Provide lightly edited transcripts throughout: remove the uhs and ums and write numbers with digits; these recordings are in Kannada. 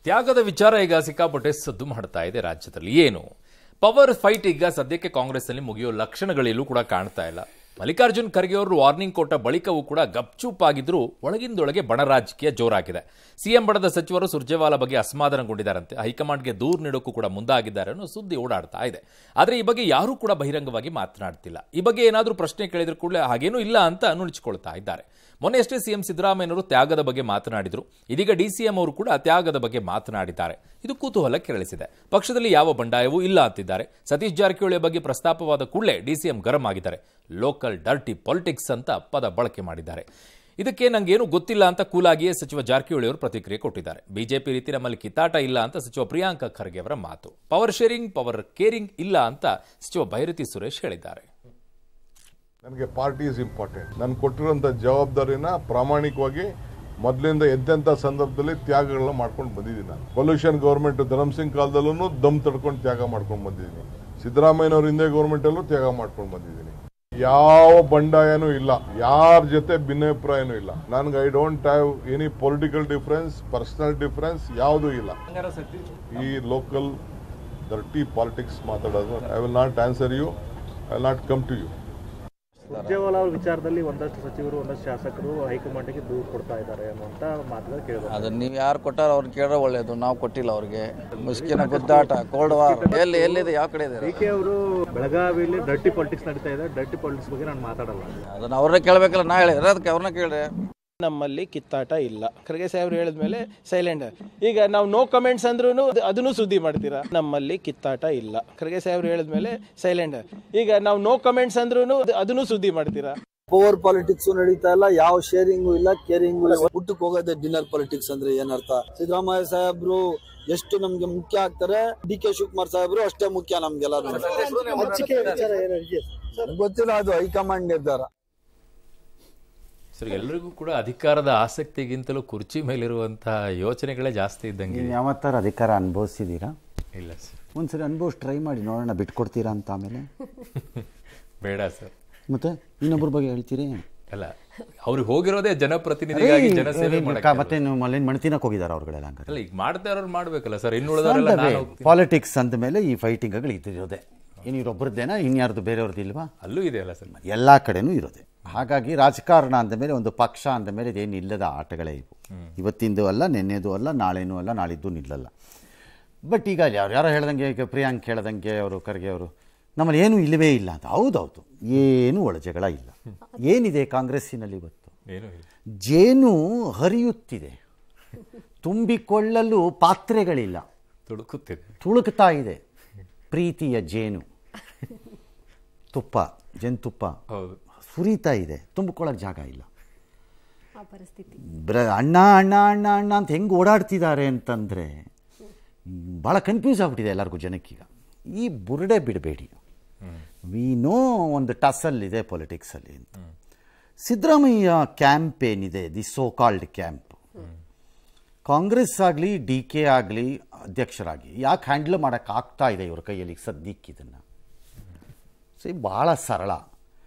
ತ್ಯಾಗದ ವಿಚಾರ ಈಗ ಸಿಕ್ಕಾಪಟ್ಟೆ ಸದ್ದು ಮಾಡ್ತಾ ಇದೆ ರಾಜ್ಯದಲ್ಲಿ. ಏನು ಪವರ್ ಫೈಟ್ ಈಗ ಸದ್ಯಕ್ಕೆ ಕಾಂಗ್ರೆಸ್ನಲ್ಲಿ ಮುಗಿಯೋ ಲಕ್ಷಣಗಳಲ್ಲೂ ಕೂಡ ಕಾಣ್ತಾ ಇಲ್ಲ. ಮಲ್ಲಿಕಾರ್ಜುನ್ ಖರ್ಗೆ ಅವರು ವಾರ್ನಿಂಗ್ ಕೊಟ್ಟ ಬಳಿಕವೂ ಕೂಡ ಗಪ್ಚೂಪಾಗಿದ್ರು ಒಳಗಿಂದೊಳಗೆ ಬಣ ರಾಜಕೀಯ ಜೋರಾಗಿದೆ. ಸಿಎಂ ಬಣದ ಸಚಿವರು ಸುರ್ಜೇವಾಲಾ ಬಗ್ಗೆ ಅಸಮಾಧಾನಗೊಂಡಿದ್ದಾರಂತೆ. ಹೈಕಮಾಂಡ್ಗೆ ದೂರು ನೀಡೋಕ್ಕೂ ಕೂಡ ಮುಂದಾಗಿದ್ದಾರೆ ಅನ್ನೋ ಸುದ್ದಿ ಓಡಾಡ್ತಾ ಇದೆ. ಆದರೆ ಈ ಬಗ್ಗೆ ಯಾರೂ ಕೂಡ ಬಹಿರಂಗವಾಗಿ ಮಾತನಾಡ್ತಿಲ್ಲ. ಈ ಬಗ್ಗೆ ಏನಾದರೂ ಪ್ರಶ್ನೆ ಕೇಳಿದ್ರು ಕೂಡಲೇ ಹಾಗೇನೂ ಇಲ್ಲ ಅಂತ ನುಣುಚಿಕೊಳ್ತಾ ಇದ್ದಾರೆ. ಮೊನ್ನೆಯಷ್ಟೇ ಸಿಎಂ ಸಿದ್ದರಾಮಯ್ಯನವರು ತ್ಯಾಗದ ಬಗ್ಗೆ ಮಾತನಾಡಿದ್ರು. ಇದೀಗ ಡಿಸಿಎಂ ಅವರು ಕೂಡ ತ್ಯಾಗದ ಬಗ್ಗೆ ಮಾತನಾಡಿದ್ದಾರೆ. ಇದು ಕುತೂಹಲ ಕೆರಳಿಸಿದೆ. ಪಕ್ಷದಲ್ಲಿ ಯಾವ ಬಂಡಾಯವೂ ಇಲ್ಲ ಅಂತಿದ್ದಾರೆ. ಸತೀಶ್ ಜಾರಕಿಹೊಳಿ ಬಗ್ಗೆ ಪ್ರಸ್ತಾಪವಾದ ಕೂಡಲೇ ಡಿಸಿಎಂ ಗರಂ ಆಗಿದ್ದಾರೆ. ಲೋಕಲ್ ಡರ್ಟಿ ಪಾಲಿಟಿಕ್ಸ್ ಅಂತ ಪದ ಬಳಕೆ ಮಾಡಿದ್ದಾರೆ. ಇದಕ್ಕೆ ನಂಗೇನು ಗೊತ್ತಿಲ್ಲ ಅಂತ ಕೂಲಾಗಿಯೇ ಸಚಿವ ಜಾರಕಿಹೊಳಿ ಅವರು ಪ್ರತಿಕ್ರಿಯೆ ಕೊಟ್ಟಿದ್ದಾರೆ. ಬಿಜೆಪಿ ರೀತಿ ನಮ್ಮಲ್ಲಿ ಕಿತ್ತಾಟ ಇಲ್ಲ ಅಂತ ಸಚಿವ ಪ್ರಿಯಾಂಕ ಖರ್ಗೆ ಅವರ ಮಾತು. ಪವರ್ ಶೇರಿಂಗ್, ಪವರ್ ಕೇರಿಂಗ್ ಇಲ್ಲ ಅಂತ ಸಚಿವ ಭೈರತಿ ಸುರೇಶ್ ಹೇಳಿದ್ದಾರೆ. ನನಗೆ ಪಾರ್ಟಿ ಇಸ್ ಇಂಪಾರ್ಟೆಂಟ್. ನಾನು ಕೊಟ್ಟಿರುವಂಥ ಜವಾಬ್ದಾರಿನ ಪ್ರಾಮಾಣಿಕವಾಗಿ ಮೊದಲಿಂದ ಎಂತೆಂಥ ಸಂದರ್ಭದಲ್ಲಿ ತ್ಯಾಗಗಳನ್ನ ಮಾಡ್ಕೊಂಡು ಬಂದಿದ್ದೀನಿ. ನಾನು ಪೊಲ್ಯೂಷನ್ ಗೌರ್ಮೆಂಟ್ ಧರ್ಮಸಿಂಗ್ ಕಾಲದಲ್ಲೂ ದಮ್ ತಡ್ಕೊಂಡು ತ್ಯಾಗ ಮಾಡ್ಕೊಂಡು ಬಂದಿದ್ದೀನಿ. ಸಿದ್ದರಾಮಯ್ಯನವ್ರ ಹಿಂದೆ ಗೌರ್ಮೆಂಟಲ್ಲೂ ತ್ಯಾಗ ಮಾಡ್ಕೊಂಡು ಬಂದಿದ್ದೀನಿ. ಯಾವ ಬಂಡಾಯನೂ ಇಲ್ಲ, ಯಾರ ಜೊತೆ ಭಿನ್ನಾಭಿಪ್ರಾಯನೂ ಇಲ್ಲ. ನನಗೆ I don't have any political difference, personal difference ಯಾವುದೂ ಇಲ್ಲ. ಈ ಲೋಕಲ್ ಡರ್ಟಿ ಪಾಲಿಟಿಕ್ಸ್ ಮಾತಾಡೋದು I will not answer you, I will not come to you. Surjewala ಅವರ ವಿಚಾರದಲ್ಲಿ ಒಂದಷ್ಟು ಸಚಿವರು ಒಂದಷ್ಟು ಶಾಸಕರು ಹೈಕಮಾಂಡ್ಗೆ ದೂರು ಕೊಡ್ತಾ ಇದ್ದಾರೆ ಅನ್ನುವಂತ ಮಾತುಗಳು ಕೇಳಿದ್ರು. ಅದನ್ನ ನೀವು ಯಾರು ಕೊಟ್ಟಾರ ಅವ್ರಿಗೆ ಕೇಳೋ ಒಳ್ಳೇದು. ನಾವು ಕೊಟ್ಟಿಲ್ಲ ಅವ್ರಿಗೆ. ಮುಸ್ಕಿನ ಗುದ್ದಾಟ, ಕೋಲ್ಡ್ ವಾರ್ ಎಲ್ಲಿದೆ, ಯಾವ ಕಡೆ ಇದೆ? ಡಿಕೆ ಅವರು ಬೆಳಗಾವಿಯಲ್ಲಿ ಡರ್ಟಿ ಪಾಲಿಟಿಕ್ಸ್ ನಡೀತಾ ಇದೆ, ಡರ್ಟಿ ಪಾಲಿಟಿಕ್ಸ್ ಬಗ್ಗೆ ನಾನು ಮಾತಾಡಲ್ಲ. ಅದನ್ನ ಅವ್ರನ್ನ ಕೇಳಬೇಕಲ್ಲ, ನಾ ಹೇಳಿದ್ರೆ ಅದಕ್ಕೆ ಅವ್ರನ್ನ ಕೇಳ್ರೆ. ನಮ್ಮಲ್ಲಿ ಕಿತ್ತಾಟ ಇಲ್ಲ. ಖರ್ಗೆ ಸಾಹೇಬ್ರು ಹೇಳಿದ್ಮೇಲೆ ಸೈಲೆಂಟ್. ಈಗ ನಾವು ನೋ ಕಮೆಂಟ್ಸ್ ಅಂದ್ರೂ ಅದನ್ನು ಸುದ್ದಿ ಮಾಡ್ತೀರಾ. ನಮ್ಮಲ್ಲಿ ಕಿತ್ತಾಟ ಇಲ್ಲ. ಖರ್ಗೆ ಸಾಹೇಬ್ರು ಹೇಳಿದ್ಮೇಲೆ ಸೈಲೆಂಟ್. ಈಗ ನಾವು ನೋ ಕಮೆಂಟ್ಸ್ ಅಂದ್ರೂ ಅದನ್ನು ಸುದ್ದಿ ಮಾಡ್ತೀರಾ. ಪವರ್ ಪಾಲಿಟಿಕ್ಸ್ ನಡೀತಾ ಇಲ್ಲ, ಯಾವ ಶೇರಿಂಗು ಇಲ್ಲ, ಕೇರಿಂಗು ಇಲ್ಲ. ಊಟಕ್ಕೆ ಹೋಗೋದೇ ಡಿನ್ನರ್ ಪಾಲಿಟಿಕ್ಸ್ ಅಂದ್ರೆ ಏನರ್ಥ? ಸಿದ್ದರಾಮಯ್ಯ ಸಾಹೇಬ್ರು ಎಷ್ಟು ನಮ್ಗೆ ಮುಖ್ಯ ಆಗ್ತಾರೆ, ಡಿ.ಕೆ. ಶಿವಕುಮಾರ್ ಸಾಹೇಬ್ರು ಅಷ್ಟೇ ಮುಖ್ಯ ನಮ್ಗೆಲ್ಲ. ಗೊತ್ತಿಲ್ಲ, ಅದು ಹೈಕಮಾಂಡ್ ನಿರ್ಧಾರ. ಸರ್, ಎಲ್ಲರಿಗೂ ಕೂಡ ಅಧಿಕಾರದ ಆಸಕ್ತಿಗಿಂತಲೂ ಕುರ್ಚಿ ಮೇಲಿರುವಂತಹ ಯೋಚನೆಗಳೇ ಜಾಸ್ತಿ ಇದ್ದಂಗೆ. ಯಾವತ್ತಾರ ಅಧಿಕಾರ ಅನುಭವಿಸಿದ್ದೀರಾ? ಇಲ್ಲ ಸರ್. ಒಂದ್ಸರಿ ಅನುಭವಿಸಿ ಟ್ರೈ ಮಾಡಿ ನೋಡೋಣ, ಬಿಟ್ಕೊಡ್ತೀರಾ ಅಂತ. ಆಮೇಲೆ ಬೇಡ ಸರ್. ಮತ್ತೆ ಇನ್ನೊಬ್ಬರ ಬಗ್ಗೆ ಹೇಳ್ತೀರಿ? ಅಲ್ಲ, ಅವ್ರಿಗೆ ಹೋಗಿರೋದೇ ಜನಪ್ರತಿನಿಧಿಯಾಗಿ ಜನಸೇವೆ ಮಾಡಕ್ಕೆ. ಮತ್ತೆ ನೀವು ಮಲ್ಲಿನ ಮಣ್ತಿನಕ್ಕೆ ಹೋಗಿದ್ದಾರೆ ಅವ್ರುಗಳೆಲ್ಲ. ಅಲ್ಲ, ಈಗ ಮಾಡ್ತಾ ಇರೋರು ಮಾಡ್ಬೇಕಲ್ಲ ಸರ್. ಇನ್ನುಳಿದವರೆಲ್ಲ ಪಾಲಿಟಿಕ್ಸ್ ಅಂದ ಮೇಲೆ ಈ ಫೈಟಿಂಗ್ಗಳು ಇದ್ದಿರೋದೆ. ಏನು ಇವರೊಬ್ಬರದ್ದೇನಾ, ಇನ್ಯಾರ್ದು ಬೇರೆಯವ್ರದ್ದು ಇಲ್ವಾ? ಅಲ್ಲೂ ಇದೆ ಅಲ್ಲ ಸರ್, ಎಲ್ಲ ಕಡೆನೂ ಇರೋದೆ. ಹಾಗಾಗಿ ರಾಜಕಾರಣ ಅಂದ ಮೇಲೆ, ಒಂದು ಪಕ್ಷ ಅಂದ ಮೇಲೆ ಇದೇನು ಇಲ್ಲದ ಆಟಗಳೇ ಇವು. ಇವತ್ತಿಂದು ಅಲ್ಲ, ನಿನ್ನೆದು ಅಲ್ಲ, ನಾಳೆನೂ ಅಲ್ಲ, ನಾಳಿದ್ದು ನಿಲ್ಲಲ್ಲ. ಬಟ್ ಈಗ ಯಾರು ಹೇಳ್ದಂಗೆ, ಈಗ ಪ್ರಿಯಾಂಕ್ ಹೇಳ್ದಂಗೆ ಅವರು ಖರ್ಗೆ ಅವರು ನಮ್ಮಲ್ಲಿ ಏನೂ ಇಲ್ಲವೇ ಇಲ್ಲ ಅಂತ. ಹೌದೌದು, ಏನು ಒಳಜಗಳ ಇಲ್ಲ. ಏನಿದೆ ಕಾಂಗ್ರೆಸ್ಸಿನಲ್ಲಿ ಇವತ್ತು? ಜೇನು ಹರಿಯುತ್ತಿದೆ, ತುಂಬಿಕೊಳ್ಳಲು ಪಾತ್ರೆಗಳಿಲ್ಲ, ತುಳುಕ್ತಾ ಇದೆ ಪ್ರೀತಿಯ ಜೇನು. ತುಪ್ಪ, ಜೇನುತುಪ್ಪ ಸುರಿತಾ ಇದೆ, ತುಂಬಿಕೊಳ್ಳೋಕೆ ಜಾಗ ಇಲ್ಲ. ಅಣ್ಣ ಅಣ್ಣ ಅಣ್ಣ ಅಣ್ಣ ಅಂತ ಹೆಂಗೆ ಓಡಾಡ್ತಿದ್ದಾರೆ ಅಂತಂದರೆ ಭಾಳ ಕನ್ಫ್ಯೂಸ್ ಆಗ್ಬಿಟ್ಟಿದೆ ಎಲ್ಲರಿಗೂ ಜನಕ್ಕೀಗ. ಈ ಬುರುಡೆ ಬಿಡಬೇಡಿ. ವಿ ನೋ ಒಂದು ಟಸಲ್ಲಿದೆ ಪೊಲಿಟಿಕ್ಸಲ್ಲಿ ಅಂತ. ಸಿದ್ದರಾಮಯ್ಯ ಕ್ಯಾಂಪ್ ಏನಿದೆ, the so called camp, Congress ಆಗಲಿ ಡಿ ಕೆ ಆಗಲಿ ಅಧ್ಯಕ್ಷರಾಗಿ ಯಾಕೆ ಹ್ಯಾಂಡಲ್ ಮಾಡೋಕ್ಕಾಗ್ತಾ ಇದೆ ಇವ್ರ ಕೈಯಲ್ಲಿ ಸದ್ಯಕ್ಕೆ ಇದನ್ನು? ಭಾಳ ಸರಳ.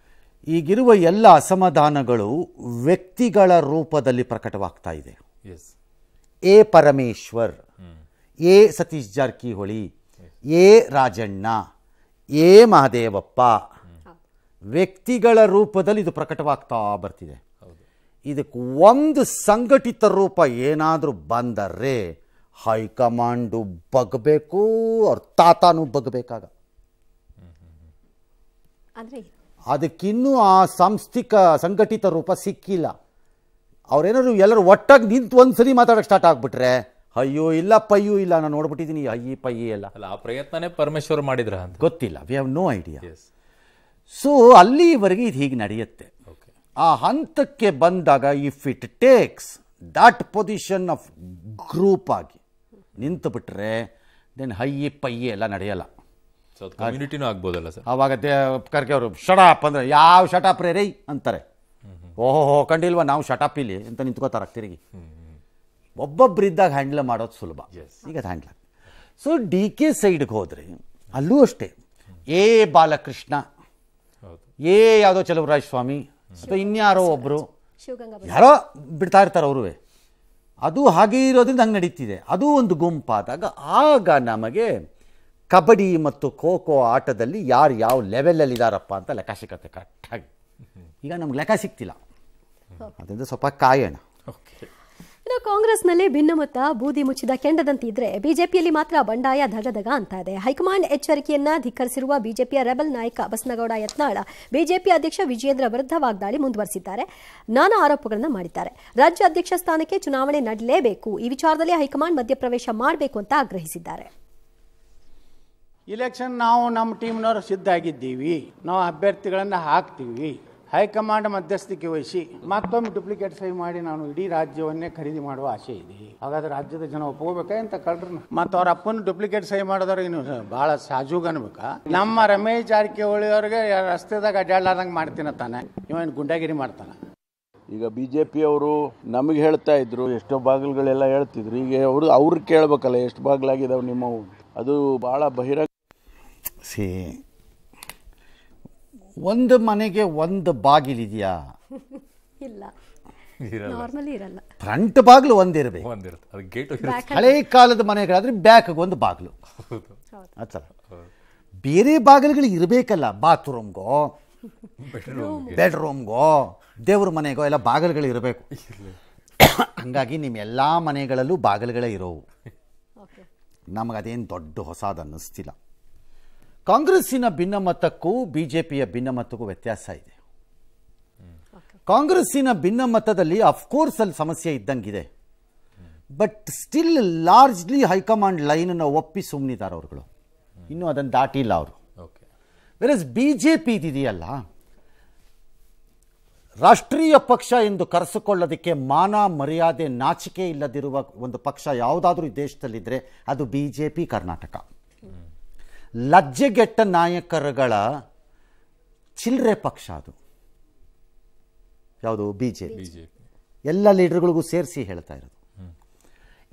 ಈಗಿರುವ ಎಲ್ಲ ಅಸಮಾಧಾನಗಳು ವ್ಯಕ್ತಿಗಳ ರೂಪದಲ್ಲಿ ಪ್ರಕಟವಾಗ್ತಾ ಇದೆ. A Parameshwar, A Satish Jarkiholi, A Rajanna, A Mahadevappa, ವ್ಯಕ್ತಿಗಳ ರೂಪದಲ್ಲಿ ಇದು ಪ್ರಕಟವಾಗ್ತಾ ಬರ್ತಿದೆ. ಇದಕ್ಕೆ ಒಂದು ಸಂಘಟಿತ ರೂಪ ಏನಾದರೂ ಬಂದರೆ ಹೈಕಮಾಂಡು ಬಗ್ಬೇಕು, ಅವ್ರ ತಾತಾನು ಬಗ್ಬೇಕಾಗ. ಅದಕ್ಕಿನ್ನೂ ಆ ಸಂಘಟಿತ ರೂಪ ಸಿಕ್ಕಿಲ್ಲ. ಅವ್ರೇನಾದ್ರು ಎಲ್ಲರೂ ಒಟ್ಟಾಗಿ ನಿಂತು ಒಂದ್ಸರಿ ಮಾತಾಡೋಕ್ಕೆ ಸ್ಟಾರ್ಟ್ ಆಗ್ಬಿಟ್ರೆ ಅಯ್ಯೋ ಇಲ್ಲ ಪಯ್ಯೂ ಇಲ್ಲ, ನಾನು ನೋಡ್ಬಿಟ್ಟಿದ್ದೀನಿ ಅಯ್ಯಿ ಪಯ್ಯಿ ಎಲ್ಲ. ಆ ಪ್ರಯತ್ನನೇ ಪರಮೇಶ್ವರ್ ಮಾಡಿದ್ರ ಅಂತ ಗೊತ್ತಿಲ್ಲ. We have no idea. So ಅಲ್ಲಿವರೆಗೆ ಇದು ಹೀಗೆ ನಡೆಯುತ್ತೆ. ಆ ಹಂತಕ್ಕೆ ಬಂದಾಗ if it takes that position of group ಆಗಿ ನಿಂತು ಬಿಟ್ರೆ ದೆನ್ ಹಯ್ಯಿ ಪಯ್ಯಿ ಎಲ್ಲ ನಡೆಯಲ್ಲ. ಕಮ್ಯುನಿಟಿನೂ ಆಗ್ಬೋದಲ್ಲ ಸರ್. ಆವಾಗ ಖರ್ಗೆ ಅವರು ಶಟಾಪ್ ಅಂದರೆ ಯಾವ ಶಟಾಪ್ ರೇ ಅಂತಾರೆ. ಓಹೋ ಕಂಡಿಲ್ವಾ ನಾವು ಶಟಾಪ್ ಇಲ್ಲಿ ಅಂತ ನಿಂತ್ಕೋತಾರೆ ತಿರುಗಿ. ಒಬ್ಬೊಬ್ಬರಿದ್ದಾಗ ಹ್ಯಾಂಡಲ್ ಮಾಡೋದು ಸುಲಭ. ಈಗ ಅದು ಹ್ಯಾಂಡಲ್. ಸೊ ಡಿ ಕೆ ಸೈಡ್ಗೆ ಹೋದರೆ ಅಲ್ಲೂ ಅಷ್ಟೇ, ಎ ಬಾಲಕೃಷ್ಣ, ಎ ಯಾವುದೋ ಚಲುವರಾಯ ಸ್ವಾಮಿ ಅಥವಾ ಇನ್ಯಾರೋ ಒಬ್ಬರು ಯಾರೋ ಬಿಡ್ತಾ ಇರ್ತಾರೆ. ಅವರು ಅದು ಹಾಗೆ ಇರೋದ್ರಿಂದ ಹಂಗೆ ನಡೀತಿದೆ. ಅದು ಒಂದು ಗುಂಪಾದಾಗ ಆಗ ನಮಗೆ ಕಬಡ್ಡಿ ಮತ್ತು ಖೋ ಖೋ ಆಟದಲ್ಲಿ ಯಾರು ಯಾವ ಲೆವೆಲಲ್ಲಿದ್ದಾರಪ್ಪ ಅಂತ ಲೆಕ್ಕ ಸಿಕ್ಕತ್ತೆ ಕರೆಕ್ಟಾಗಿ. ಈಗ ನಮ್ಗೆ ಲೆಕ್ಕ ಸಿಗ್ತಿಲ್ಲ, ಅದರಿಂದ ಸ್ವಲ್ಪ ಕಾಯೋಣ. ಇನ್ನು ಕಾಂಗ್ರೆಸ್ನಲ್ಲಿ ಭಿನ್ನಮತ ಬೂದಿ ಮುಚ್ಚಿದ ಕೆಂಡದಂತಿದ್ರೆ ಬಿಜೆಪಿಯಲ್ಲಿ ಮಾತ್ರ ಬಂಡಾಯ ಧಗಧಗ ಅಂತ ಇದೆ. ಹೈಕಮಾಂಡ್ ಎಚ್ಚರಿಕೆಯನ್ನ ಧಿಕ್ಕರಿಸಿರುವ ಬಿಜೆಪಿಯ ರೆಬಲ್ ನಾಯಕ ಬಸನಗೌಡ ಯತ್ನಾಳ ಬಿಜೆಪಿ ಅಧ್ಯಕ್ಷ ವಿಜಯೇಂದ್ರ ವಿರುದ್ಧ ವಾಗ್ದಾಳಿ ಮುಂದುವರೆಸಿದ್ದಾರೆ. ನಾನಾ ಆರೋಪಗಳನ್ನು ಮಾಡಿದ್ದಾರೆ. ರಾಜ್ಯ ಅಧ್ಯಕ್ಷ ಸ್ಥಾನಕ್ಕೆ ಚುನಾವಣೆ ನಡೆಯಲೇಬೇಕು, ಈ ವಿಚಾರದಲ್ಲಿ ಹೈಕಮಾಂಡ್ ಮಧ್ಯಪ್ರವೇಶ ಮಾಡಬೇಕು ಅಂತ ಆಗ್ರಹಿಸಿದ್ದಾರೆ. ಇಲೆಕ್ಷನ್ ನಾವು ನಮ್ಮ ಟೀಮ್ನವರು ಸಿದ್ಧ ಆಗಿದ್ದೀವಿ, ನಾವು ಅಭ್ಯರ್ಥಿಗಳನ್ನು ಹಾಕ್ತೀವಿ. ಹೈಕಮಾಂಡ್ ಮಧ್ಯಸ್ಥಿಕೆ ವಹಿಸಿ ಮತ್ತೊಮ್ಮೆ ಡುಪ್ಲಿಕೇಟ್ ಸಹಿ ಮಾಡಿ ನಾನು ಇಡೀ ರಾಜ್ಯವನ್ನೇ ಖರೀದಿ ಮಾಡುವ ಆಸೆ ಇದೆ. ಹಾಗಾದ್ರೆ ರಾಜ್ಯದ ಜನ ಒಪ್ಕೋಬೇಕಾ ಅಂತ ಕಳ್ರು ಮತ್ತು ಅವ್ರ ಅಪ್ಪನ ಡುಪ್ಲಿಕೇಟ್ ಸಹಿ ಮಾಡಿದವ್ರು ಇನ್ನು ಭಾಳ ಸಾಜೂಗ್ ಅನ್ಬೇಕಾ? ನಮ್ಮ ರಮೇಶ್ ಜಾರಕಿಹೊಳಿ ಅವ್ರಿಗೆ ರಸ್ತೆದಾಗ ಅಡ್ಡಾಡ್ಲಾರ್ದಂಗೆ ಮಾಡ್ತೀನತ್ತಾನೆ, ಇವನ್ ಗುಂಡಾಗಿರಿ ಮಾಡ್ತಾನೆ. ಈಗ BJP ಅವರು ನಮಗೆ ಹೇಳ್ತಾ ಇದ್ರು, ಎಷ್ಟೋ ಬಾಗಿಲುಗಳೆಲ್ಲ ಹೇಳ್ತಿದ್ರು. ಈಗ ಅವ್ರು ಕೇಳ್ಬೇಕಲ್ಲ ಎಷ್ಟು ಬಾಗಿಲಾಗಿದ್ದಾವೆ ನಿಮ್ಮವು, ಅದು ಭಾಳ ಬಹಿರಂಗ. ಒಂದು ಮನೆಗೆ ಒಂದು ಬಾಗಿಲಿದೆಯಾ? ಇಲ್ಲ, ನಾರ್ಮಲಿ ಇರಲ್ಲ. ಫ್ರಂಟ್ ಬಾಗಿಲು ಒಂದಿರಬೇಕು. ಹಳೆ ಕಾಲದ ಮನೆಗಳಾದ್ರೆ ಬ್ಯಾಕ್ಗೆ ಒಂದು ಬಾಗಿಲು, ಆತರ ಬೇರೆ ಬಾಗಿಲುಗಳು ಇರಬೇಕಲ್ಲ. ಬಾತ್ರೂಮ್ಗೋ, ಬೆಡ್ರೂಮ್ಗೋ, ದೇವ್ರ ಮನೆಗೋ ಎಲ್ಲ ಬಾಗಿಲುಗಳು ಇರಬೇಕು. ಹಂಗಾಗಿ ನಿಮ್ಮ ಎಲ್ಲ ಮನೆಗಳಲ್ಲೂ ಬಾಗಿಲುಗಳೇ ಇರೋವು. ನಮಗದೇನು ದೊಡ್ಡ ಹೊಸದು ಅನ್ನಿಸ್ತಿಲ್ಲ. ಕಾಂಗ್ರೆಸ್ಸಿನ ಭಿನ್ನಮತಕ್ಕೂ ಬಿಜೆಪಿಯ ಭಿನ್ನಮತಕ್ಕೂ ವ್ಯತ್ಯಾಸ ಇದೆ. ಕಾಂಗ್ರೆಸ್ಸಿನ ಭಿನ್ನಮತದಲ್ಲಿ ಅಫ್ಕೋರ್ಸ್ ಅಲ್ಲಿ ಸಮಸ್ಯೆ ಇದ್ದಂಗಿದೆ, ಬಟ್ ಸ್ಟಿಲ್ ಲಾರ್ಜ್ಲಿ ಹೈಕಮಾಂಡ್ ಲೈನನ್ನು ಒಪ್ಪಿ ಸುಮ್ಮನಿದ್ದಾರೆ ಅವರುಗಳು, ಇನ್ನೂ ಅದನ್ನು ದಾಟಿಲ್ಲ ಅವರು. ವೆರಸ್ ಬಿಜೆಪಿ ಇದೆಯಲ್ಲ, ರಾಷ್ಟ್ರೀಯ ಪಕ್ಷ ಎಂದು ಕರೆಸಿಕೊಳ್ಳೋದಕ್ಕೆ ಮಾನ ಮರ್ಯಾದೆ ನಾಚಿಕೆ ಇಲ್ಲದಿರುವ ಒಂದು ಪಕ್ಷ ಯಾವುದಾದ್ರೂ ದೇಶದಲ್ಲಿದ್ದರೆ ಅದು ಬಿಜೆಪಿ ಕರ್ನಾಟಕ. ಲಜ್ಜೆಗೆಟ್ಟ ನಾಯಕರುಗಳ ಚಿಲ್ಲರೆ ಪಕ್ಷ ಅದು ಯಾವುದು? ಬಿಜೆಪಿ. ಎಲ್ಲ ಲೀಡರ್ಗಳಿಗೂ ಸೇರಿಸಿ ಹೇಳ್ತಾ ಇರೋದು.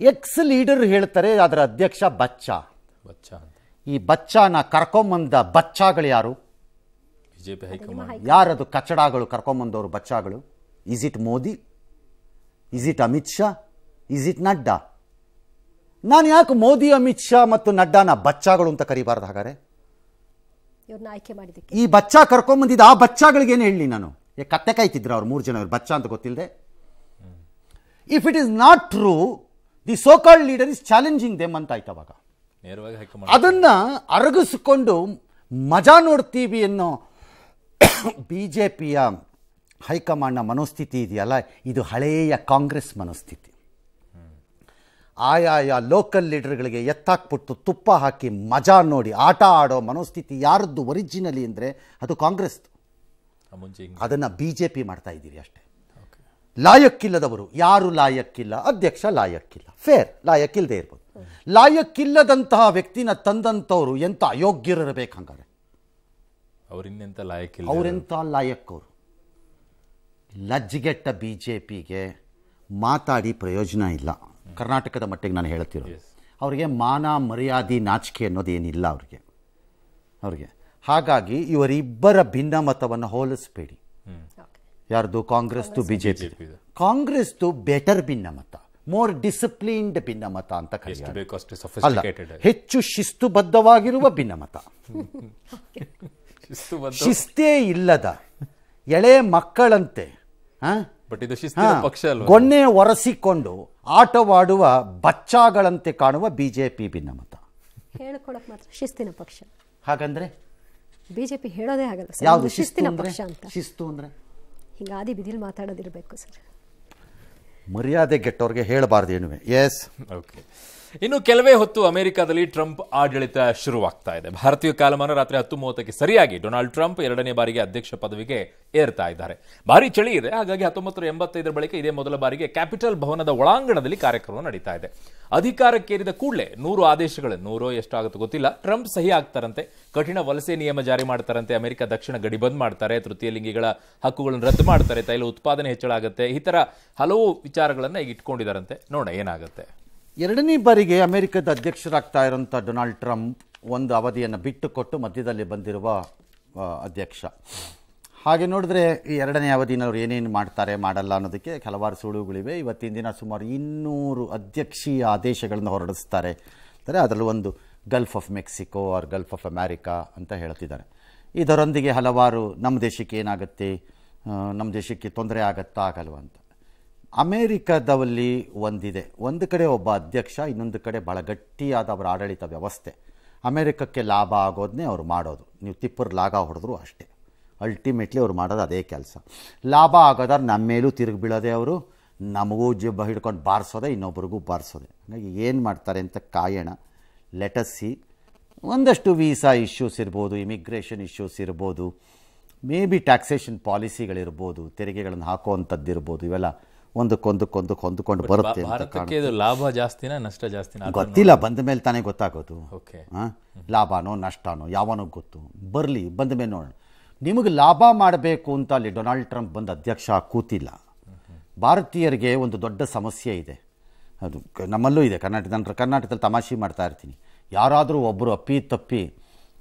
ಎಕ್ಸ್ ಲೀಡರ್ ಹೇಳ್ತಾರೆ ಅದರ ಅಧ್ಯಕ್ಷ ಬಚ್ಚ. ಈ ಬಚ್ಚನ ಕರ್ಕೊಂಬಂದ ಬಚ್ಚಾಗಳು ಯಾರು? BJP high command. ಯಾರದು ಕಚಡಗಳು ಕರ್ಕೊಂಬಂದವರು ಬಚ್ಚಾಗಳು? Is it Modi? Is it Amit Shah? Is it Nadda? ನಾನು ಯಾಕೆ ಮೋದಿ, ಅಮಿತ್ ಶಾ ಮತ್ತು ನಡ್ಡಾನ ಬಚ್ಚಾಗಳು ಅಂತ ಕರಿಬಾರ್ದು? ಹಾಗಾದ್ರೆ ಈ ಬಚ್ಚಾ ಕರ್ಕೊಂಬಂದಿದ್ದ ಆ ಬಚ್ಚಾಗಳಿಗೇನು ಹೇಳಿ ನಾನು? ಕತ್ತೆ ಕಾಯ್ತಿದ್ರು ಅವ್ರು 3 ಜನ, ಬಚ್ಚಾ ಅಂತ ಗೊತ್ತಿಲ್ಲದೆ. If it is not true, the so called leader is challenging them ಅಂತ ಆಯ್ತು. ಅವಾಗ ಅದನ್ನ ಅರಗಿಸಿಕೊಂಡು ಮಜಾ ನೋಡ್ತೀವಿ ಅನ್ನೋ ಬಿಜೆಪಿಯ ಹೈಕಮಾಂಡ್ನ ಮನೋಸ್ಥಿತಿ ಇದೆಯಲ್ಲ, ಇದು ಹಳೆಯ ಕಾಂಗ್ರೆಸ್ ಮನೋಸ್ಥಿತಿ. ಆಯಾಯ ಲೋಕಲ್ ಲೀಡರ್ಗಳಿಗೆ ಎತ್ತಾಕ್ಬಿಟ್ಟು ತುಪ್ಪ ಹಾಕಿ ಮಜಾ ನೋಡಿ ಆಟ ಆಡೋ ಮನೋಸ್ಥಿತಿ ಯಾರದ್ದು ಒರಿಜಿನಲಿ ಅಂದರೆ ಅದು ಕಾಂಗ್ರೆಸ್. ಅದನ್ನು ಬಿಜೆಪಿ ಮಾಡ್ತಾ ಇದ್ದೀರಿ ಅಷ್ಟೇ. ಲಾಯಕ್ಕಿಲ್ಲದವರು ಯಾರು ಲಾಯಕ್ಕಿಲ್ಲ, ಅಧ್ಯಕ್ಷ ಲಾಯಕ್ಕಿಲ್ಲ, ಫೇರ್, ಲಾಯಕ್ಕಿಲ್ಲದೆ ಇರ್ಬೋದು. ಲಾಯಕ್ಕಿಲ್ಲದಂತಹ ವ್ಯಕ್ತಿನ ತಂದಂಥವ್ರು ಎಂಥ ಅಯೋಗ್ಯರಿರಬೇಕು. ಹಂಗಾರೆ ಅವರೆಂಥ ಲಾಯಕ್ಕವರು? ಲಜ್ಜೆಗೆಟ್ಟ ಬಿಜೆಪಿಗೆ ಮಾತಾಡಿ ಪ್ರಯೋಜನ ಇಲ್ಲ. ಕರ್ನಾಟಕದ ಮಟ್ಟಿಗೆ ನಾನು ಹೇಳ್ತಿರೋದು, ಅವರಿಗೆ ಮಾನ ಮರ್ಯಾದೆ ನಾಚಿಕೆ ಅನ್ನೋದೇನಿಲ್ಲ ಅವ್ರಿಗೆ. ಹಾಗಾಗಿ ಇವರಿಬ್ಬರ ಭಿನ್ನಮತವನ್ನು ಹೋಲಿಸಬೇಡಿ. ಯಾರ್ದು? ಕಾಂಗ್ರೆಸ್ದು ಬಿಜೆಪಿ. ಕಾಂಗ್ರೆಸ್ದು ಬೆಟರ್ ಭಿನ್ನಮತ, ಮೋರ್ ಡಿಸಿಪ್ಲಿನ್ಡ್ ಭಿನ್ನಮತ ಅಂತ ಅಲ್ಲ, ಹೆಚ್ಚು ಶಿಸ್ತುಬದ್ಧವಾಗಿರುವ ಭಿನ್ನಮತ. ಶಿಸ್ತೇ ಇಲ್ಲದ ಎಳೆ ಮಕ್ಕಳಂತೆ ಗೊನ್ನೆ ಒರೆಸಿಕೊಂಡು ಆಟವಾಡುವ ಬಚ್ಚಾಗಳಂತೆ ಕಾಣುವ ಬಿಜೆಪಿ ಭಿನ್ನಮತ. ಹೇಳ್ಕೊಳಕ್ ಮಾತ್ರ ಶಿಸ್ತಿನ ಪಕ್ಷ. ಹಾಗಂದ್ರೆ ಬಿಜೆಪಿ ಹೇಳೋದೇ ಆಗಲ್ಲ. ಯಾವುದು ಶಿಸ್ತಿನ ಪಕ್ಷ ಅಂತ. ಶಿಸ್ತು ಅಂದ್ರೆ ಹಿಂಗಾದಿ ಬಿದಿಲ್ ಮಾತಾಡೋದಿರ್ಬೇಕು ಸರ್. ಮರ್ಯಾದೆ ಗೆಟ್ಟವ್ರಿಗೆ ಹೇಳಬಾರ್ದು ಏನುವೆ. S, okay. ಇನ್ನು ಕೆಲವೇ ಹೊತ್ತು ಅಮೆರಿಕದಲ್ಲಿ ಟ್ರಂಪ್ ಆಡಳಿತ ಶುರುವಾಗ್ತಾ ಇದೆ. ಭಾರತೀಯ ಕಾಲಮಾನ ರಾತ್ರಿ 10:30ಕ್ಕೆ ಸರಿಯಾಗಿ ಡೊನಾಲ್ಡ್ ಟ್ರಂಪ್ 2ನೇ ಬಾರಿಗೆ ಅಧ್ಯಕ್ಷ ಪದವಿಗೆ ಏರ್ತಾ ಇದ್ದಾರೆ. ಭಾರಿ ಚಳಿ ಇದೆ, ಹಾಗಾಗಿ 1985 ಬಳಿಕ ಇದೇ ಮೊದಲ ಬಾರಿಗೆ ಕ್ಯಾಪಿಟಲ್ ಭವನದ ಒಳಾಂಗಣದಲ್ಲಿ ಕಾರ್ಯಕ್ರಮ ನಡೀತಾ ಇದೆ. ಅಧಿಕಾರಕ್ಕೇರಿದ ಕೂಡಲೇ 100 ಆದೇಶಗಳು, 100 ಎಷ್ಟಾಗುತ್ತೋ ಗೊತ್ತಿಲ್ಲ, ಟ್ರಂಪ್ ಸಹಿ ಆಗ್ತಾರಂತೆ. ಕಠಿಣ ವಲಸೆ ನಿಯಮ ಜಾರಿ ಮಾಡ್ತಾರಂತೆ. ಅಮೆರಿಕ ದಕ್ಷಿಣ ಗಡಿ ಬಂದ್ ಮಾಡ್ತಾರೆ. ತೃತೀಯ ಲಿಂಗಿಗಳ ಹಕ್ಕುಗಳನ್ನು ರದ್ದು ಮಾಡ್ತಾರೆ. ತೈಲ ಉತ್ಪಾದನೆ ಹೆಚ್ಚಳ ಆಗುತ್ತೆ. ಈ ತರ ಹಲವು ವಿಚಾರಗಳನ್ನ ಈಗ ಇಟ್ಕೊಂಡಿದ್ದಾರಂತೆ. ನೋಡ ಏನಾಗುತ್ತೆ. 2ನೇ ಬಾರಿಗೆ ಅಮೆರಿಕದ ಅಧ್ಯಕ್ಷರಾಗ್ತಾ ಇರೋಂಥ ಡೊನಾಲ್ಡ್ ಟ್ರಂಪ್ ಒಂದು ಅವಧಿಯನ್ನು ಬಿಟ್ಟು ಕೊಟ್ಟು ಮಧ್ಯದಲ್ಲಿ ಬಂದಿರುವ ಅಧ್ಯಕ್ಷ. ಹಾಗೆ ನೋಡಿದ್ರೆ ಈ ಎರಡನೇ ಅವಧಿನವ್ರು ಏನೇನು ಮಾಡ್ತಾರೆ ಮಾಡಲ್ಲ ಅನ್ನೋದಕ್ಕೆ ಹಲವಾರು ಸುಳುವುಗಳಿವೆ. ಇವತ್ತಿನ ದಿನ ಸುಮಾರು 200 ಅಧ್ಯಕ್ಷೀಯ ಆದೇಶಗಳನ್ನು ಹೊರಡಿಸ್ತಾರೆ ಅಂದರೆ ಅದರಲ್ಲಿ ಒಂದು Gulf of Mexico or Gulf of America ಅಂತ ಹೇಳ್ತಿದ್ದಾರೆ. ಇದರೊಂದಿಗೆ ಹಲವಾರು ನಮ್ಮ ದೇಶಕ್ಕೆ ಏನಾಗುತ್ತೆ, ನಮ್ಮ ದೇಶಕ್ಕೆ ತೊಂದರೆ ಆಗತ್ತಾ ಆಗಲ್ವ ಅಂತ. ಅಮೇರಿಕಾದಲ್ಲಿ ಒಂದಿದೆ, ಒಂದು ಕಡೆ ಒಬ್ಬ ಅಧ್ಯಕ್ಷ, ಇನ್ನೊಂದು ಕಡೆ ಭಾಳ ಗಟ್ಟಿಯಾದ ಅವರ ಆಡಳಿತ ವ್ಯವಸ್ಥೆ. ಅಮೇರಿಕಕ್ಕೆ ಲಾಭ ಆಗೋದನ್ನೇ ಅವ್ರು ಮಾಡೋದು. ನೀವು ತಿಪ್ಪರ್ ಲಾಗ ಹೊಡೆದ್ರು ಅಷ್ಟೇ, ಅಲ್ಟಿಮೇಟ್ಲಿ ಅವ್ರು ಮಾಡೋದು ಅದೇ ಕೆಲಸ. ಲಾಭ ಆಗೋದಾದ್ರೆ ನಮ್ಮ ಮೇಲೂ ತಿರುಗಿ ಬೀಳೋದೆ, ಅವರು ನಮಗೂ ಜಿಬ್ಬ ಹಿಡ್ಕೊಂಡು ಬಾರಿಸೋದೆ, ಇನ್ನೊಬ್ರಿಗೂ ಬಾರಿಸೋದೆ. ಹಾಗಾಗಿ ಏನು ಮಾಡ್ತಾರೆ ಅಂತ ಕಾಯೋಣ. Let us see. ಒಂದಷ್ಟು ವೀಸಾ ಇಶ್ಯೂಸ್ ಇರ್ಬೋದು, ಇಮಿಗ್ರೇಷನ್ ಇಶ್ಯೂಸ್ ಇರ್ಬೋದು, ಮೇ ಬಿ ಟ್ಯಾಕ್ಸೇಷನ್ ಪಾಲಿಸಿಗಳಿರ್ಬೋದು, ತೆರಿಗೆಗಳನ್ನು ಹಾಕುವಂಥದ್ದು ಇರ್ಬೋದು. ಇವೆಲ್ಲ ಒಂದಕ್ಕೊಂದು ಹೊಂದ್ಕೊಂಡು ಬರುತ್ತೆ. ಭಾರತಕ್ಕೆ ಇದು ಲಾಭ ಜಾಸ್ತಿನಾ ನಷ್ಟ ಜಾಸ್ತಿನಾ ಗೊತ್ತಿಲ್ಲ, ಬಂದ ಮೇಲೆ ತಾನೇ ಗೊತ್ತಾಗೋದು. ಓಕೆ, ಲಾಭನೋ ನಷ್ಟನೋ ಯಾವನೋ ಗೊತ್ತು, ಬರಲಿ, ಬಂದ ಮೇಲೆ ನೋಡೋಣ. ನಿಮಗೆ ಲಾಭ ಮಾಡಬೇಕು ಅಂತ ಅಲ್ಲಿ ಡೊನಾಲ್ಡ್ ಟ್ರಂಪ್ ಬಂದು ಅಧ್ಯಕ್ಷ ಕೂತಿಲ್ಲ. ಭಾರತೀಯರಿಗೆ ಒಂದು ದೊಡ್ಡ ಸಮಸ್ಯೆ ಇದೆ, ಅದು ನಮ್ಮಲ್ಲೂ ಇದೆ. ಕರ್ನಾಟಕದಲ್ಲಿ ತಮಾಷೆ ಮಾಡ್ತಾ ಇರ್ತೀನಿ, ಯಾರಾದರೂ ಒಬ್ಬರು ಅಪ್ಪಿ ತಪ್ಪಿ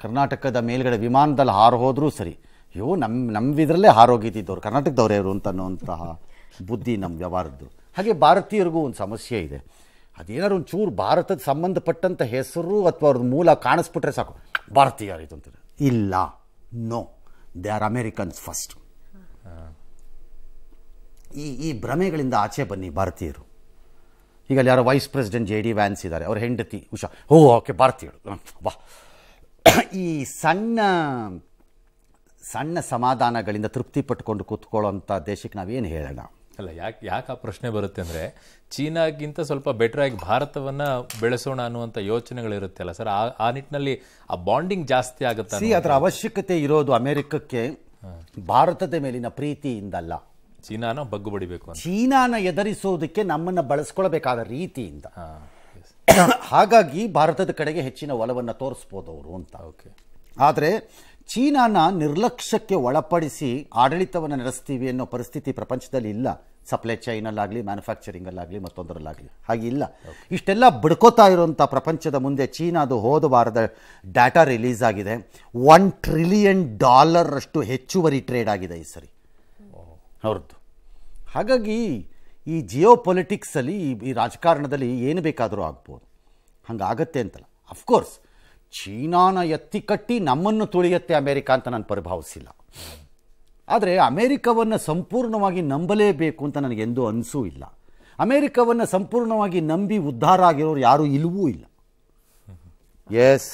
ಕರ್ನಾಟಕದ ಮೇಲ್ಗಡೆ ವಿಮಾನದಲ್ಲಿ ಹಾರು ಹೋದರೂ ಸರಿ, ಅಯ್ಯೋ ನಮ್ಮಿದ್ರಲ್ಲೇ ಹಾರೋಗಿದ್ದವ್ರು ಕರ್ನಾಟಕದವರೇ ಇವರು ಅನ್ನೋಂತಹ ಬುದ್ಧಿ ನಮ್ಮ ವ್ಯವಹಾರದ್ದು. ಹಾಗೆ ಭಾರತೀಯರಿಗೂ ಒಂದು ಸಮಸ್ಯೆ ಇದೆ, ಅದೇನಾದ್ರು ಒಂಚೂರು ಭಾರತದ ಸಂಬಂಧಪಟ್ಟಂಥ ಹೆಸರು ಅಥವಾ ಅವ್ರದ್ದು ಮೂಲ ಕಾಣಿಸ್ಬಿಟ್ರೆ ಸಾಕು, ಭಾರತೀಯರಿದು ಅಂತಾರೆ. ಇಲ್ಲ, no, they are Americans first. ಈ ಭ್ರಮೆಗಳಿಂದ ಆಚೆ ಬನ್ನಿ ಭಾರತೀಯರು. ಈಗ ಅಲ್ಲಿ ಯಾರೋ ವೈಸ್ ಪ್ರೆಸಿಡೆಂಟ್ JD ವ್ಯಾನ್ಸ್ ಇದ್ದಾರೆ, ಅವ್ರ ಹೆಂಡತಿ ಉಷಾ, ಓಕೆ ಭಾರತೀಯರು. ವಾ, ಈ ಸಣ್ಣ ಸಮಾಧಾನಗಳಿಂದ ತೃಪ್ತಿ ಪಟ್ಕೊಂಡು ಕೂತ್ಕೊಳ್ಳೋಂಥ ದೇಶಕ್ಕೆ ನಾವೇನು ಹೇಳೋಣ? ಅಲ್ಲ, ಯಾಕೆ ಆ ಪ್ರಶ್ನೆ ಬರುತ್ತೆ ಅಂದರೆ, ಚೀನಾಗಿಂತ ಸ್ವಲ್ಪ ಬೆಟರ್ ಆಗಿ ಭಾರತವನ್ನು ಬೆಳೆಸೋಣ ಅನ್ನುವಂಥ ಯೋಚನೆಗಳಿರುತ್ತೆ ಅಲ್ಲ ಸರ್, ಆ ನಿಟ್ಟಿನಲ್ಲಿ ಆ ಬಾಂಡಿಂಗ್ ಜಾಸ್ತಿ ಆಗುತ್ತೆ. ಅದರ ಅವಶ್ಯಕತೆ ಇರೋದು ಅಮೆರಿಕಕ್ಕೆ ಭಾರತದ ಮೇಲಿನ ಪ್ರೀತಿಯಿಂದಲ್ಲ, ಚೀನಾನ ಬಗ್ಗು ಬಡಿಬೇಕು ಅಂತ, ಚೀನಾನ ಎದುರಿಸೋದಕ್ಕೆ ನಮ್ಮನ್ನು ಬಳಸ್ಕೊಳ್ಬೇಕಾದ ರೀತಿಯಿಂದ. ಹಾಗಾಗಿ ಭಾರತದ ಕಡೆಗೆ ಹೆಚ್ಚಿನ ಒಲವನ್ನು ತೋರಿಸ್ಬೋದು ಅವರು ಅಂತ. ಓಕೆ, ಆದರೆ ಚೀನಾನ ನಿರ್ಲಕ್ಷ್ಯಕ್ಕೆ ಒಳಪಡಿಸಿ ಆಡಳಿತವನ್ನು ನಡೆಸ್ತೀವಿ ಅನ್ನೋ ಪರಿಸ್ಥಿತಿ ಪ್ರಪಂಚದಲ್ಲಿ ಇಲ್ಲ. ಸಪ್ಲೈ ಚೈನಲ್ಲಾಗಲಿ, ಮ್ಯಾನುಫ್ಯಾಕ್ಚರಿಂಗಲ್ಲಾಗಲಿ, ಮತ್ತೊಂದರಲ್ಲಾಗಲಿ ಹಾಗಿಲ್ಲ. ಇಷ್ಟೆಲ್ಲ ಬಿಡ್ಕೋತಾ ಇರುವಂಥ ಪ್ರಪಂಚದ ಮುಂದೆ ಚೀನಾದು ಹೋದ ವಾರದ ಡಾಟಾ ರಿಲೀಸ್ ಆಗಿದೆ. $1 ಟ್ರಿಲಿಯನ್ ಅಷ್ಟು ಹೆಚ್ಚುವರಿ ಟ್ರೇಡ್ ಆಗಿದೆ ಈ ಸರಿ ಅವ್ರದ್ದು. ಹಾಗಾಗಿ ಈ ಜಿಯೋ ಪೊಲಿಟಿಕ್ಸಲ್ಲಿ, ಈ ರಾಜಕಾರಣದಲ್ಲಿ ಏನು ಬೇಕಾದರೂ ಆಗ್ಬೋದು. ಹಂಗಾಗತ್ತೆ ಅಂತಲ್ಲ. ಅಫ್ಕೋರ್ಸ್ ಚೀನಾನ ಎತ್ತಿ ಕಟ್ಟಿ ನಮ್ಮನ್ನು ತುಳಿಯತ್ತೆ ಅಮೇರಿಕ ಅಂತ ನಾನು ಪರಿಭಾವಿಸಿಲ್ಲ. ಆದರೆ ಅಮೇರಿಕವನ್ನು ಸಂಪೂರ್ಣವಾಗಿ ನಂಬಲೇಬೇಕು ಅಂತ ನನಗೆಂದೂ ಅನಿಸೂ ಇಲ್ಲ. ಅಮೇರಿಕವನ್ನು ಸಂಪೂರ್ಣವಾಗಿ ನಂಬಿ ಉದ್ಧಾರ ಆಗಿರೋರು ಯಾರೂ ಇಲ್ಲವೂ ಇಲ್ಲ. ಎಸ್.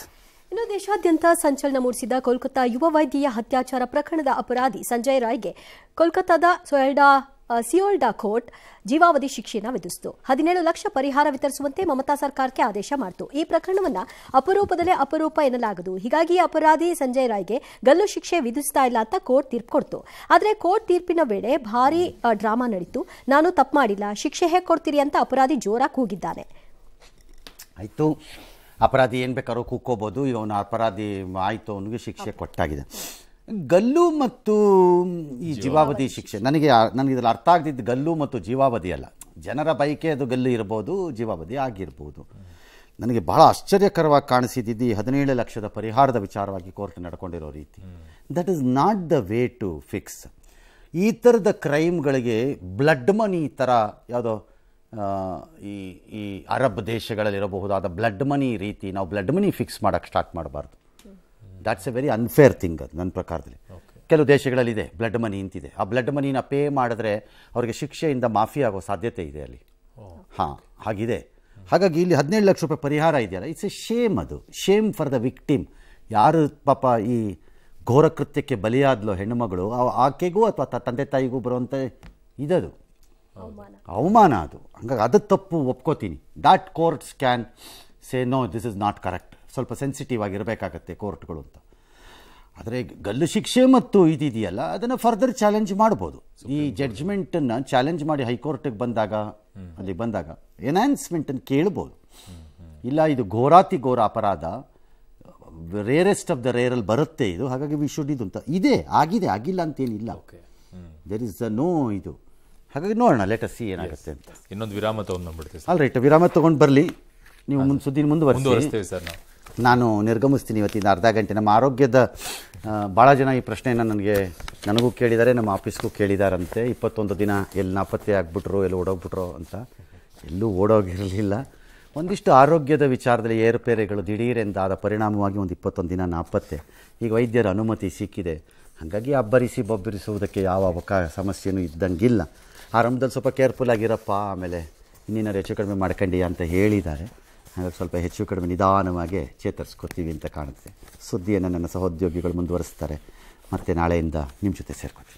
ಇನ್ನು ದೇಶಾದ್ಯಂತ ಸಂಚಲನ ಮೂಡಿಸಿದ ಕೋಲ್ಕತ್ತಾ ಯುವ ವೈದ್ಯೆಯ ಅತ್ಯಾಚಾರ ಪ್ರಕರಣದ ಅಪರಾಧಿ ಸಂಜಯ್ ರಾಯ್ಗೆ ಕೋಲ್ಕತ್ತಾದ ಸಿಯೋಲ್ಡಾ ಕೋರ್ಟ್ ಜೀವಾವಧಿ ಶಿಕ್ಷೆಯನ್ನು ವಿಧಿಸಿತು. 17 ಲಕ್ಷ ಪರಿಹಾರ ವಿತರಿಸುವಂತೆ ಮಮತಾ ಸರ್ಕಾರಕ್ಕೆ ಆದೇಶ ಮಾಡಿತು. ಈ ಪ್ರಕರಣವನ್ನು ಅಪರೂಪದಲ್ಲೇ ಅಪರೂಪ ಎನ್ನಲಾಗದು. ಹೀಗಾಗಿ ಅಪರಾಧಿ ಸಂಜಯ್ ರಾಯ್ಗೆ ಗಲ್ಲು ಶಿಕ್ಷೆ ವಿಧಿಸ್ತಾ ಇಲ್ಲ ಅಂತ ಕೋರ್ಟ್ ತೀರ್ಪು ಕೊಡ್ತು. ಆದರೆ ಕೋರ್ಟ್ ತೀರ್ಪಿನ ವೇಳೆ ಭಾರೀ ಡ್ರಾಮಾ ನಡೀತು. ನಾನು ತಪ್ಪು ಮಾಡಿಲ್ಲ, ಶಿಕ್ಷೆ ಹೇಗೆ ಕೊಡ್ತೀರಿ ಅಂತ ಅಪರಾಧಿ ಜೋರಾಗಿ ಕೂಗಿದ್ದಾನೆ. ಆಯಿತು, ಅಪರಾಧಿ ಏನು ಬೇಕಾದ್ರೂ ಕೂಕ್ಕೋಬೋದು. ಇವನು ಅಪರಾಧಿ ಆಯಿತು, ಅವನಿಗೆ ಶಿಕ್ಷೆ ಕೊಟ್ಟಾಗಿದೆ. ಗಲ್ಲು ಮತ್ತು ಈ ಜೀವಾವಧಿ ಶಿಕ್ಷೆ ನನಗೆ ಇದರಲ್ಲಿ ಅರ್ಥ ಆಗದಿದ್ದು ಗಲ್ಲು ಮತ್ತು ಜೀವಾವಧಿ ಅಲ್ಲ. ಜನರ ಬೈಕೆ ಅದು ಗಲ್ಲು ಇರ್ಬೋದು, ಜೀವಾವಧಿ ಆಗಿರ್ಬೋದು. ನನಗೆ ಬಹಳ ಆಶ್ಚರ್ಯಕರವಾಗಿ ಕಾಣಿಸಿದ್ದು 17 ಲಕ್ಷದ ಪರಿಹಾರದ ವಿಚಾರವಾಗಿ ಕೋರ್ಟ್ ನಡ್ಕೊಂಡಿರೋ ರೀತಿ. That is not the way to fix. ಈ ಥರದ ಕ್ರೈಮ್ಗಳಿಗೆ ಬ್ಲಡ್ ಮನಿ ಥರ ಯಾವುದೋ ಈ ಅರಬ್ ದೇಶಗಳಲ್ಲಿರಬಹುದಾದ ಬ್ಲಡ್ ಮನಿ ರೀತಿ ನಾವು ಬ್ಲಡ್ ಮನಿ ಫಿಕ್ಸ್ ಮಾಡೋಕ್ಕೆ ಸ್ಟಾರ್ಟ್ ಮಾಡಬಾರ್ದು. That's A very unfair thing. ಅದು ನನ್ನ ಪ್ರಕಾರದಲ್ಲಿ ಕೆಲವು ದೇಶಗಳಲ್ಲಿದೆ ಬ್ಲಡ್ ಮನಿ ಇಂತಿದೆ. ಆ ಬ್ಲಡ್ ಮನಿನ ಪೇ ಮಾಡಿದ್ರೆ ಅವರಿಗೆ ಶಿಕ್ಷೆಯಿಂದ ಮಾಫಿ ಆಗೋ ಸಾಧ್ಯತೆ ಇದೆ ಅಲ್ಲಿ. ಹಾಂ, ಹಾಗಿದೆ. ಹಾಗಾಗಿ ಇಲ್ಲಿ 17 ಲಕ್ಷ ರೂಪಾಯಿ ಪರಿಹಾರ ಇದೆಯಲ್ಲ, ಇಟ್ಸ್ ಎ ಶೇಮ್. ಅದು ಶೇಮ್ ಫಾರ್ ದ ವಿಕ್ಟಿಮ್. ಯಾರು ಪಾಪ ಈ ಘೋರ ಕೃತ್ಯಕ್ಕೆ ಬಲಿಯಾದ್ಲೋ ಹೆಣ್ಣುಮಗಳು, ಆಕೆಗೂ ಅಥವಾ ತಂದೆ ತಾಯಿಗೂ ಬರುವಂಥ ಇದದು ಅವಮಾನ. ಅದು ಹಂಗಾಗಿ ಅದು ತಪ್ಪು ಒಪ್ಕೋತೀನಿ. That courts can say no, this is not correct. ಸ್ವಲ್ಪ ಸೆನ್ಸಿಟಿವ್ ಆಗಿರಬೇಕಾಗತ್ತೆ ಕೋರ್ಟ್ಗಳು ಅಂತ. ಆದರೆ ಗಲ್ಲು ಶಿಕ್ಷೆ ಮತ್ತು ಇದೆಯಲ್ಲ, ಅದನ್ನು ಫರ್ದರ್ ಚಾಲೆಂಜ್ ಮಾಡ್ಬೋದು. ಈ ಜಡ್ಜ್ಮೆಂಟನ್ನು ಚಾಲೆಂಜ್ ಮಾಡಿ ಹೈಕೋರ್ಟಿಗೆ ಬಂದಾಗ ಎನ್ಹಾನ್ಸ್ಮೆಂಟನ್ನು ಕೇಳ್ಬೋದು. ಇಲ್ಲ, ಇದು ಘೋರಾತಿ ಘೋರ ಅಪರಾಧ, ರೇರೆಸ್ಟ್ ಆಫ್ ದ ರೇರಲ್ಲಿ ಬರುತ್ತೆ ಇದು, ಹಾಗಾಗಿ ವಿ ಶುಡ್ ಇದು ಅಂತ ಇದೆ. ಆಗಿದೆ, ಆಗಿಲ್ಲ ಅಂತೇನಿಲ್ಲ. ದೇರ್ ಇಸ್ ನೋ ಇದು. ಹಾಗಾಗಿ ನೋಡೋಣ, ಲೆಟ್ ಅಸ್ ಸಿ ಏನಾಗುತ್ತೆ ಅಂತ. ಇನ್ನೊಂದು ವಿರಾಮ ತಗೊಂಡ್ಬಿಡ್ತೀವಿ. ಆಲ್ ರೈಟ್, ವಿರಾಮ ತೊಗೊಂಡು ಬರಲಿ. ನೀವು ಸುದ್ದಿ ಮುಂದುವರಿಸ್ತೇವೆ ಸರ್. ನಾನು ನಿರ್ಗಮಿಸ್ತೀನಿ ಇವತ್ತಿನ ಅರ್ಧ ಗಂಟೆ. ನಮ್ಮ ಆರೋಗ್ಯದ ಭಾಳ ಜನ ಈ ಪ್ರಶ್ನೆಯನ್ನು ನನಗೆ ನನಗೂ ಕೇಳಿದ್ದಾರೆ, ನಮ್ಮ ಆಫೀಸ್ಗೂ ಕೇಳಿದಾರಂತೆ 21 ದಿನ ಎಲ್ಲಿ ನಾಪತ್ತೆ ಆಗಿಬಿಟ್ರು, ಎಲ್ಲಿ ಓಡೋಗ್ಬಿಟ್ರು ಅಂತ. ಎಲ್ಲೂ ಓಡೋಗಿರಲಿಲ್ಲ. ಒಂದಿಷ್ಟು ಆರೋಗ್ಯದ ವಿಚಾರದಲ್ಲಿ ಏರುಪೇರೆಗಳು ದಿಢೀರೆಂದಾದ ಪರಿಣಾಮವಾಗಿ ಒಂದು 21 ದಿನ ನಾಪತ್ತೆ. ಈಗ ವೈದ್ಯರ ಅನುಮತಿ ಸಿಕ್ಕಿದೆ, ಹಾಗಾಗಿ ಅಬ್ಬರಿಸಿ ಬೊಬ್ಬರಿಸುವುದಕ್ಕೆ ಯಾವ ಸಮಸ್ಯೆನೂ ಇದ್ದಂಗಿಲ್ಲ. ಆರಂಭದಲ್ಲಿ ಸ್ವಲ್ಪ ಕೇರ್ಫುಲ್ ಆಗಿರಪ್ಪ, ಆಮೇಲೆ ಇನ್ನೇನಾರು ಹೆಚ್ಚು ಕಡಿಮೆ ಮಾಡ್ಕೊಂಡಿ ಅಂತ ಹೇಳಿದ್ದಾರೆ. ಹಾಗಾಗಿ ಸ್ವಲ್ಪ ಹೆಚ್ಚು ಕಡಿಮೆ ನಿಧಾನವಾಗಿ ಚೇತರಿಸ್ಕೊತೀವಿ ಅಂತ ಕಾಣುತ್ತೆ. ಸುದ್ದಿಯನ್ನು ನನ್ನ ಸಹೋದ್ಯೋಗಿಗಳು ಮುಂದುವರಿಸ್ತಾರೆ. ಮತ್ತು ನಾಳೆಯಿಂದ ನಿಮ್ಮ ಜೊತೆ ಸೇರ್ಕೊತೀನಿ.